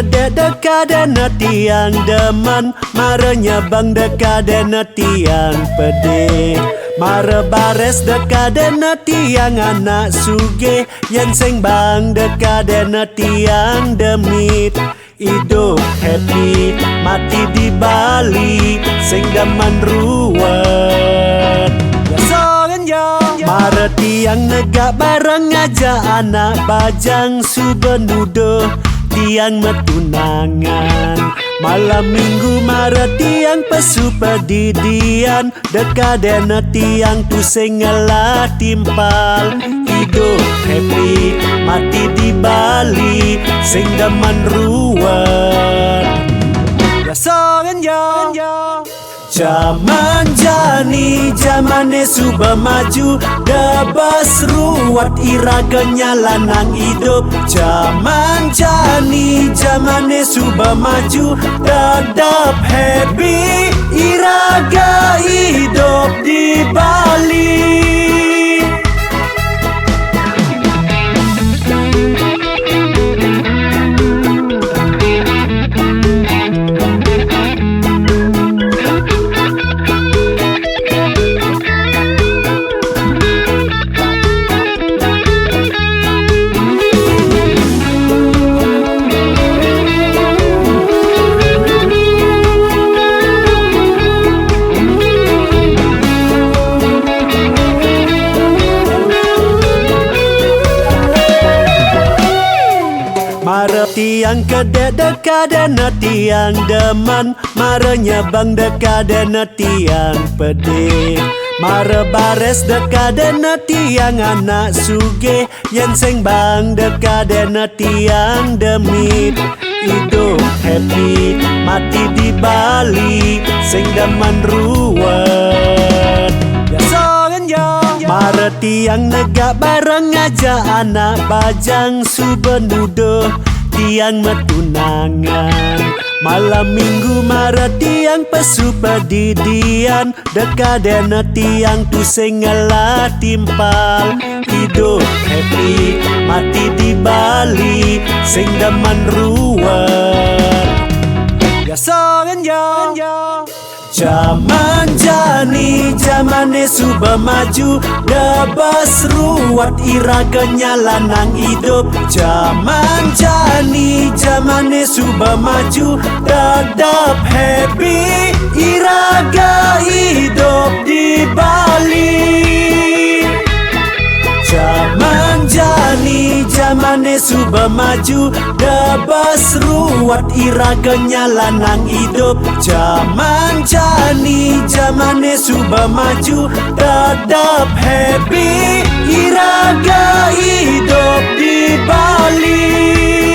kedek dekaden tiang deman, marenya bang dekaden tiang pedih. Mare bares dekaden tiang anak suge, yang seng bang dekaden tiang demit. Hidup happy, mati di Bali, sing daman ruwet. Mare tiang negak bareng aja anak bajang subenudo, tiang metunangan. Malam minggu mare tiang pesu pedidian, dekaden tiang tu sing ngelah timpal. Hidup happy, mati di Bali, sing daman ruwet. Zaman jani, zamane suba maju, debas ruwat ira kenyalanang hidup. Zaman jani, zamane suba maju, tetap happy, iraga hidup di Bali. Mare tiang kedek dekaden tiang deman, marenya bang dekaden tiang pedih. Mare bares dekaden tiang anak suge, yang seng bang dekaden tiang demit. Hidup happy, mati di Bali, sing daman ruwet. Mare tiang negak bareng aja anak bajang subenudo, tiang metunangan. Malam minggu mare tiang pesu pedidian, dekaden tiang tu sing ngelah timpal. Hidup happy, mati di Bali, sing daman ruwet. Zaman jani, zamane suba maju, debas ruwat ira kenyalanang hidup. Zaman jani, zamane suba maju, tetap happy, iraga hidup di Bali. Zaman jani, zamane suba maju, debas ruwat ira kenyalanang hidup. Zaman jani, zamane suba maju, tetap happy, iraga hidup di Bali.